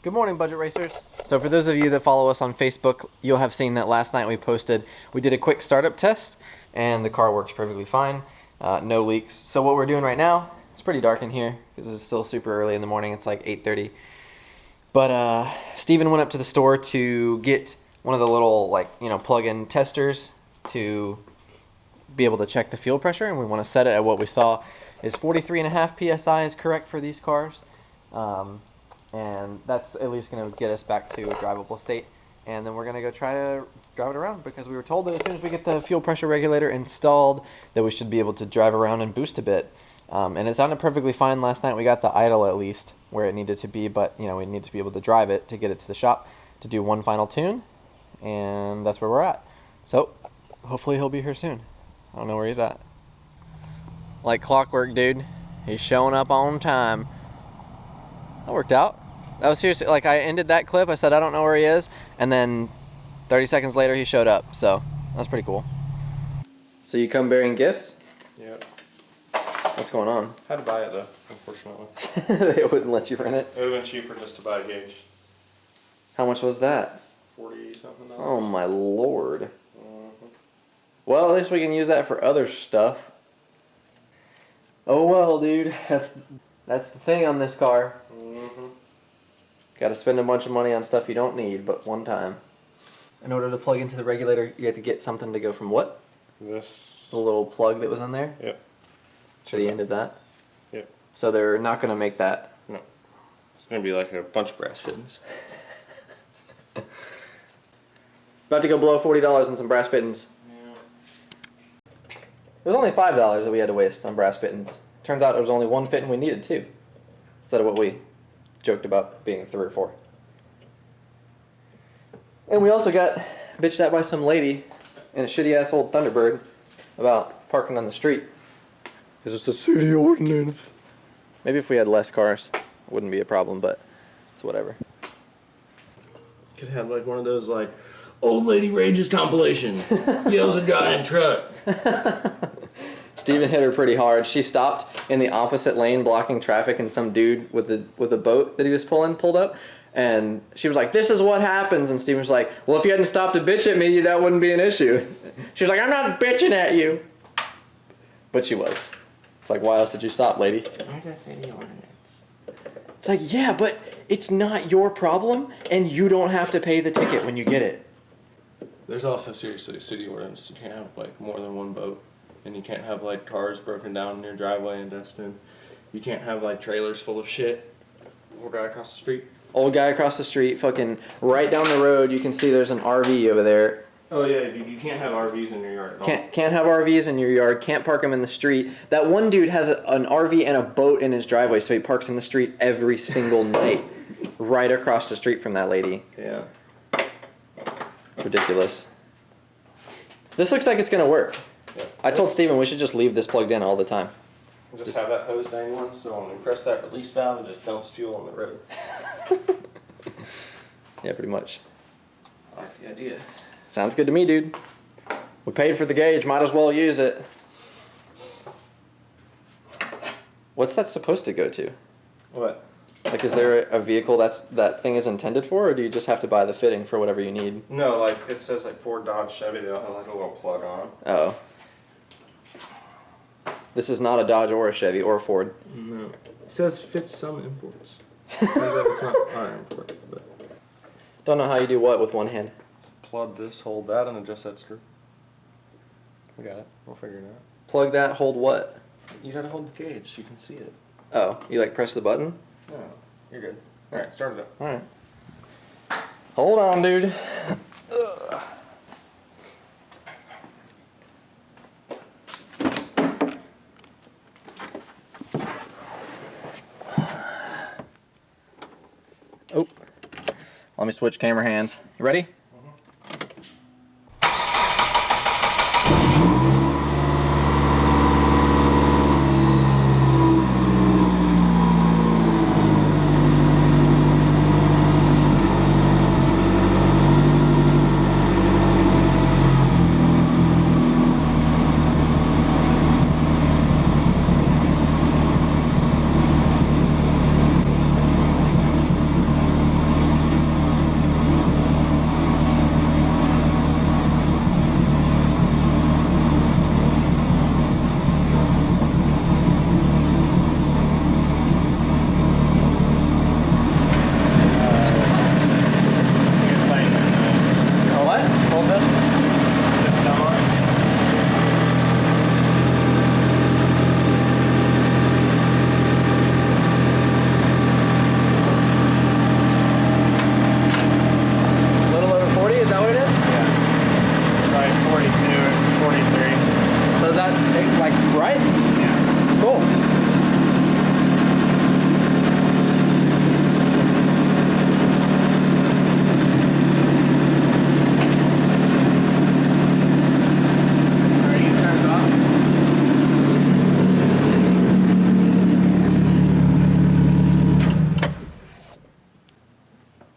Good morning, Budget Racers. So for those of you that follow us on Facebook, you'll have seen that last night we did a quick startup test, and the car works perfectly fine, no leaks. So what we're doing right now, it's pretty dark in here because it's still super early in the morning. It's like 8:30. But Steven went up to the store to get one of the little plug-in testers to be able to check the fuel pressure, and we want to set it at what we saw is 43.5 psi is correct for these cars. And that's at least going to get us back to a drivable state. And then we're going to go try to drive it around because we were told that as soon as we get the fuel pressure regulator installed that we should be able to drive around and boost a bit. And it sounded perfectly fine last night. We got the idle at least where it needed to be, but we need to be able to drive it to get it to the shop to do one final tune. And that's where we're at. So hopefully he'll be here soon. I don't know where he's at. Like clockwork, dude. He's showing up on time. That worked out. That was seriously, I ended that clip, I said I don't know where he is, and then 30 seconds later he showed up, so that's pretty cool. So you come bearing gifts? Yep. What's going on? Had to buy it though, unfortunately. They wouldn't let you rent it? It would have been cheaper just to buy a gauge. How much was that? 40 something. Oh my lord. Mm-hmm. Well, at least we can use that for other stuff. Oh well, dude. That's the thing on this car. Mm-hmm. Got to spend a bunch of money on stuff you don't need, but one time. In order to plug into the regulator, you had to get something to go from what? This. The little plug that was in there? Yep. To the end of that? Yep. So they're not going to make that? No. It's going to be like a bunch of brass fittings. About to go blow $40 on some brass fittings. Yeah. It was only $5 that we had to waste on brass fittings. Turns out it was only one fitting we needed, too. Instead of what we joked about being 3 or 4. And we also got bitched at by some lady in a shitty-ass old Thunderbird about parking on the street. Because it's a city ordinance. Maybe if we had less cars, it wouldn't be a problem, but it's whatever. Could have like one of those old lady rages compilation. Yells a giant truck. Steven hit her pretty hard. She stopped in the opposite lane blocking traffic, and some dude with a boat that he was pulled up, and she was like, "This is what happens," and Steven was like, "Well, if you hadn't stopped to bitch at me, that wouldn't be an issue." She was like, "I'm not bitching at you." But she was. It's like, why else did you stop, lady? I just say the ordinance. It's like, yeah, but it's not your problem, and you don't have to pay the ticket when you get it. There's also seriously a city ordinance. You can't have more than one boat. And you can't have cars broken down in your driveway in Destin. You can't have trailers full of shit. Old guy across the street. Old guy across the street, fucking right down the road, you can see there's an RV over there. Oh yeah, you can't have RVs in your yard at all. Can't have RVs in your yard, can't park them in the street. That one dude has an RV and a boat in his driveway, so he parks in the street every single night. Right across the street from that lady. Yeah. Ridiculous. This looks like it's gonna work. Yeah. I told Steven we should just leave this plugged in all the time. Just have that hose dangling, so when we press that release valve, it just dumps fuel on the road. Yeah, pretty much. I like the idea. Sounds good to me, dude. We paid for the gauge, might as well use it. What's that supposed to go to? What? Is there a vehicle that thing is intended for, or do you just have to buy the fitting for whatever you need? No, it says Ford, Dodge, Chevy, they'll have a little plug on them. Oh. This is not a Dodge or a Chevy or a Ford. No. It says fits some imports. It's not our import, but... Don't know how you do what with one hand. Plug this, hold that, and adjust that screw. We got it. We'll figure it out. Plug that, hold what? You gotta hold the gauge so you can see it. Oh, you press the button? No, you're good. Alright, start it up. Alright. Hold on, dude. Ugh. Oh. Let me switch camera hands. You ready?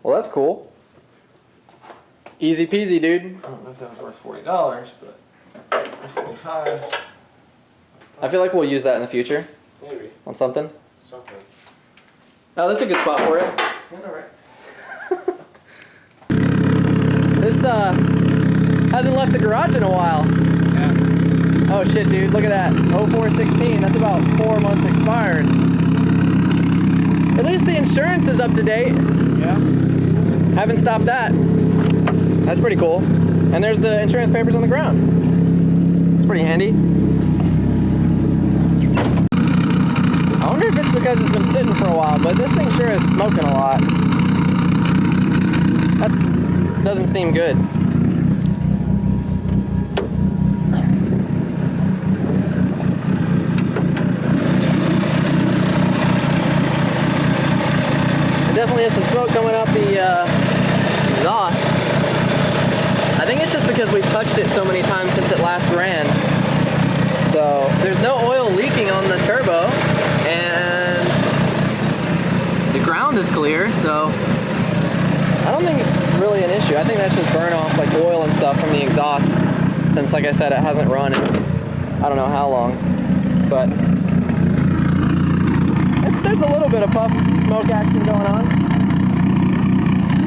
Well, that's cool. Easy peasy, dude. I don't know if that was worth $40, but $45. I feel like we'll use that in the future Maybe. on something. Something. Oh, that's a good spot for it. Yeah, all right. This hasn't left the garage in a while. Yeah. Oh shit, dude, look at that. 0416, that's about 4 months expired. At least the insurance is up to date. Yeah. Haven't stopped that. That's pretty cool. And there's the insurance papers on the ground. It's pretty handy. I wonder if it's because it's been sitting for a while, but this thing sure is smoking a lot. That doesn't seem good. There definitely is some smoke coming up the exhaust. I think it's just because we've touched it so many times since it last ran. So there's no oil leaking on the turbo, and the ground is clear, so I don't think it's really an issue. I think that's just burn off like oil and stuff from the exhaust, since like I said, it hasn't run in I don't know how long. But there's a little bit of puff smoke action going on.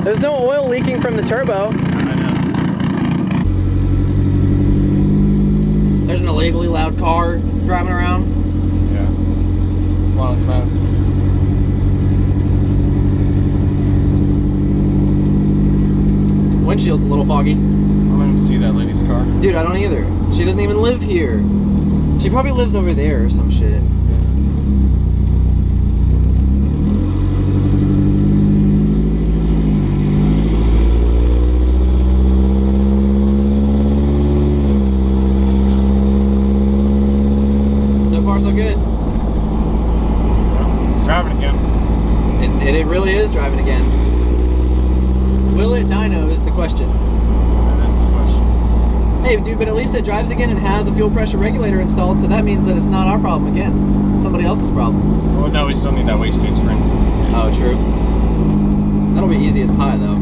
There's no oil leaking from the turbo. I know. There's an illegally loud car driving around. Yeah. Well, it's mad. Windshield's a little foggy. I don't even see that lady's car. Dude, I don't either. She doesn't even live here. She probably lives over there or some shit. So far, so good. It's driving again. It really is driving again. Will it dyno is the question. That is the question. Hey, dude, but at least it drives again and has a fuel pressure regulator installed, so that means that it's not our problem again. It's somebody else's problem. Well, no, we still need that wastegate spring. Oh, true. That'll be easy as pie, though.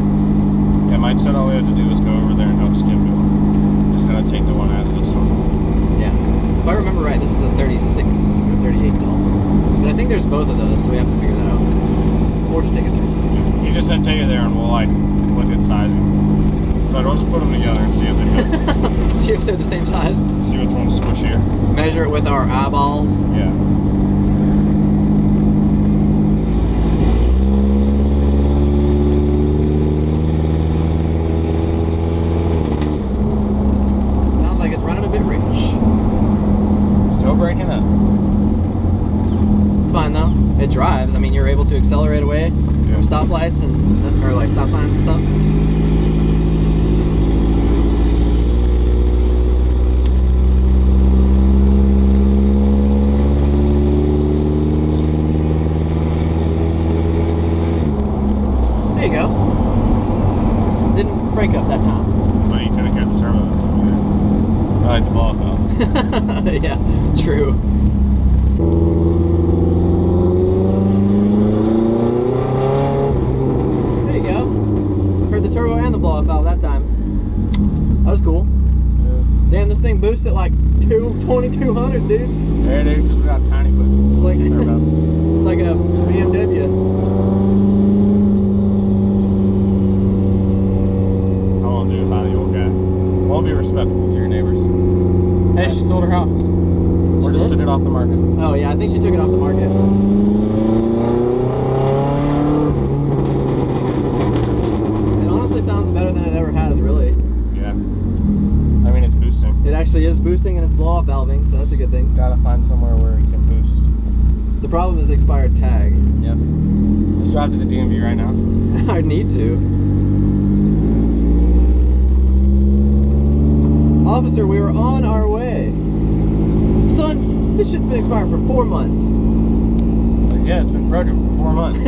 Yeah, mine said all we had to do was go over there and hook skip to it. Just gotta take the one out of this one. Yeah. If I remember right, this is a 36 or 38 mil. But I think there's both of those, so we have to figure that out. Or just take it there. You just said take it there and we'll like look at sizing. So I'll just put them together and see if they fit. See if they're the same size. See which one's squishier. Measure it with our eyeballs. Yeah. Sounds like it's running a bit rich. Still breaking up. It's fine though. It drives. I mean, you're able to accelerate away from stoplights and or like stop signs and stuff. There you go. Didn't break up that time. Well, you could have kept the turbo that time. Yeah. I like the ball though. Yeah, true. There you go. Heard the turbo and the blow-off valve that time. That was cool. Damn, this thing boosts at like 2200, dude. Yeah, dude, because we got tiny pussy. It's like Turbo. it's like a BMW. I won't do it by the old guy. We'll be respectful to your neighbors. Hey, she sold her house. Or She just did? took it off the market. Oh yeah, I think she took it off the market. It honestly sounds better than it ever has, really. Yeah. I mean, it's boosting. It actually is boosting and it's blow-off valving, so that's a good thing. Gotta find somewhere where it can boost. The problem is the expired tag. Yep. Just drive to the DMV right now. I need to. Officer, we were on our way. Son, this shit's been expired for 4 months. Yeah, it's been broken for 4 months.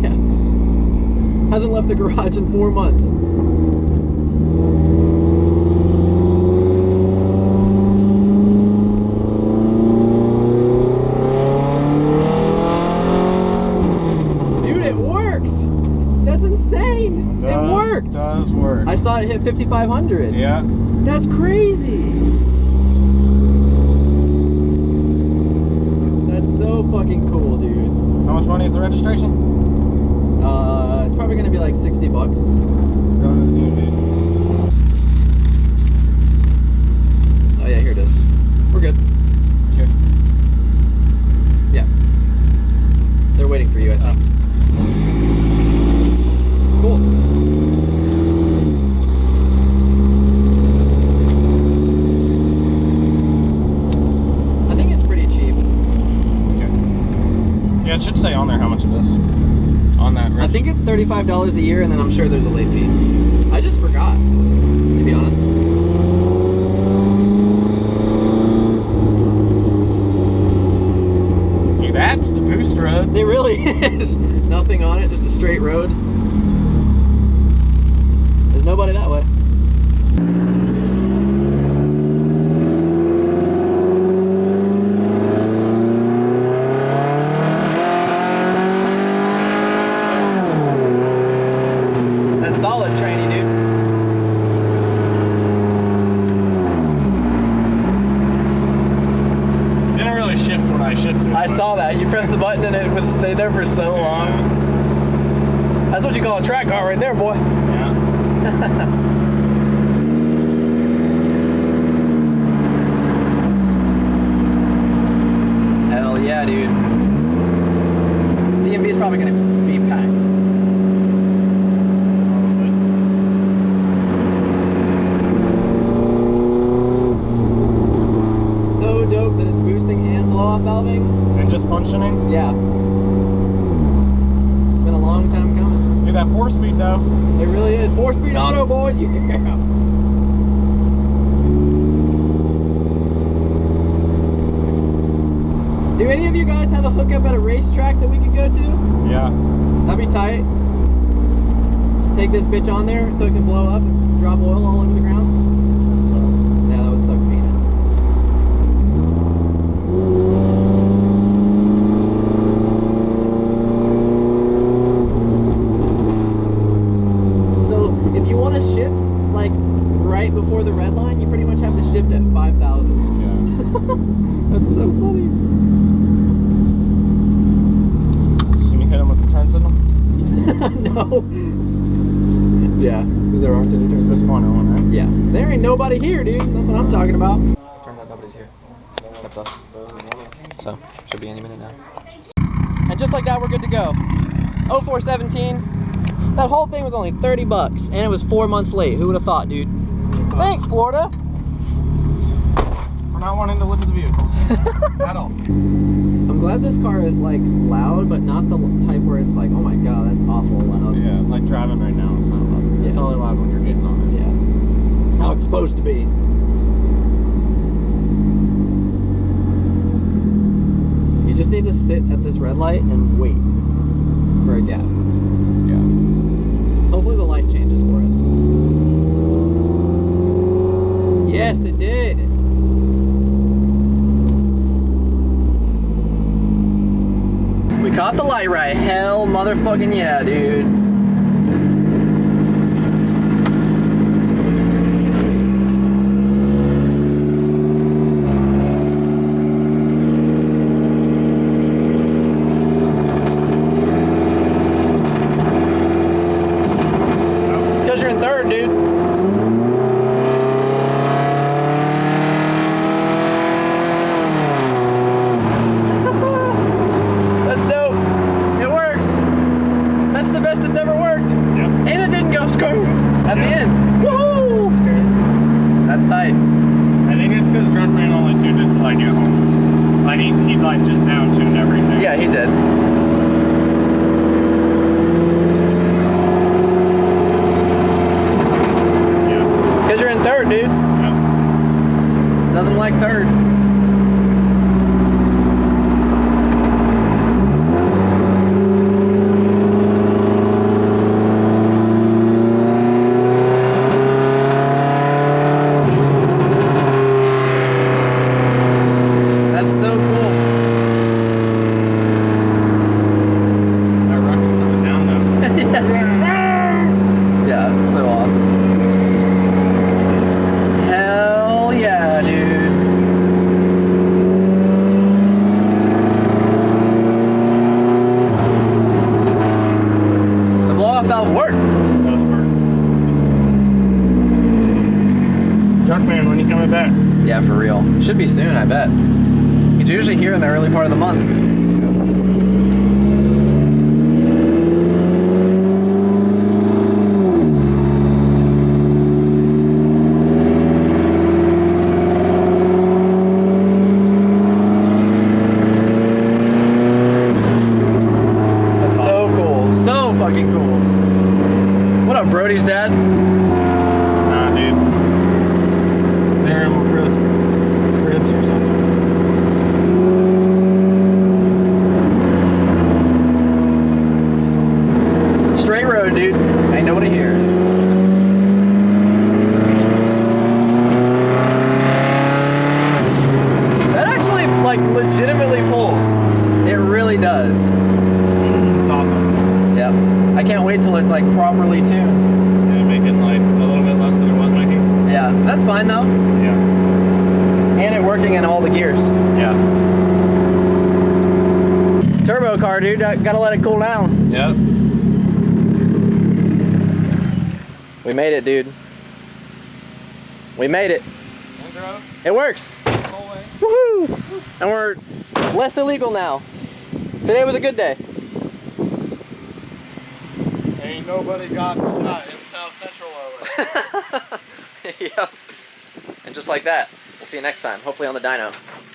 yeah. Hasn't left the garage in 4 months. Dude, it works! That's insane. It worked. It does work. I saw it hit 5,500. Yeah. That's crazy. That's so fucking cool, dude. How much money is the registration? It's probably gonna be like 60 bucks. Go to the DMV. Oh yeah, here it is. We're good. Here. Yeah. They're waiting for you, I think. Cool. I think it's pretty cheap. Okay. Yeah, it should say on there how much it is. On that. I think it's $35 a year, and then I'm sure there's a late fee. I just forgot, to be honest. Hey, that's the boost road. It really is. Nothing on it, just a straight road. There's nobody that way. That's solid training, dude. Didn't really shift when I shifted. I saw that. You pressed the button and it was stayed there for so long. That's what you call a track car right there, boy. Yeah. Hell yeah, dude. DMV is probably gonna be packed. So dope that it's boosting and blow-off valving. And just functioning. Yeah. It's been a long time coming. Look at that 4-speed though. It really is. 4-speed auto, boys. Yeah. Do any of you guys have a hookup at a racetrack that we could go to? Yeah. That'd be tight. Take this bitch on there so it can blow up and drop oil all over the ground. So. Yeah, that would suck penis. So if you want to shift like right before the red line, you pretty much have to shift at 5,000. Yeah. That's so funny. See me hit him with the turn signal? No. Yeah, because there aren't any It's turns. this corner one, right? Yeah, there ain't nobody here, dude. That's what I'm talking about. Turns out nobody's here, except us. So, should be any minute now. And just like that, we're good to go. 0417. That whole thing was only 30 bucks, and it was 4 months late. Who would have thought, dude? Thanks, Florida. For not wanting to lift the vehicle. At all. I'm glad this car is like loud, but not the type where it's like, oh my god, that's awful loud. Yeah, like driving right now, it's not loud. It's Yeah. only loud when you're getting on it. Yeah. How it's supposed to be. You just need to sit at this red light and wait for a gap. Yeah. Hopefully the light changes for us. Yes, it did. We caught the light right. Hell motherfucking yeah, dude. It's because you're in third, dude. That's dope. It works. That's the best it's ever worked. Yep. And it didn't go screw at the Yep. end. Woohoo! That's tight. I think it's because Gruntman only tuned it till I get home. Like he like just down tuned everything. Yeah, he did. Yeah. It's because you're in third, dude. Yep. Doesn't like third. That's so cool. exhaust valve works. It does work. Truckman, when you coming back? Yeah, for real. Should be soon, I bet. He's usually here in the early part of the month. Brody's dad? Nah, dude. They're in cribs or something. Straight road, dude. Ain't nobody here. That actually, like, legitimately pulls. It really does. It's awesome. Yep. I can't wait till it's, like, properly tuned. Make it like a little bit less than it was making. Yeah, that's fine though. Yeah. And it working in all the gears. Yeah. Turbo car, dude. Gotta let it cool down. Yep. We made it, dude. We made it. It works. Woohoo! And we're less illegal now. Today was a good day. Ain't nobody got shot in South Central LA. Yep. And just like that, we'll see you next time, hopefully on the dyno.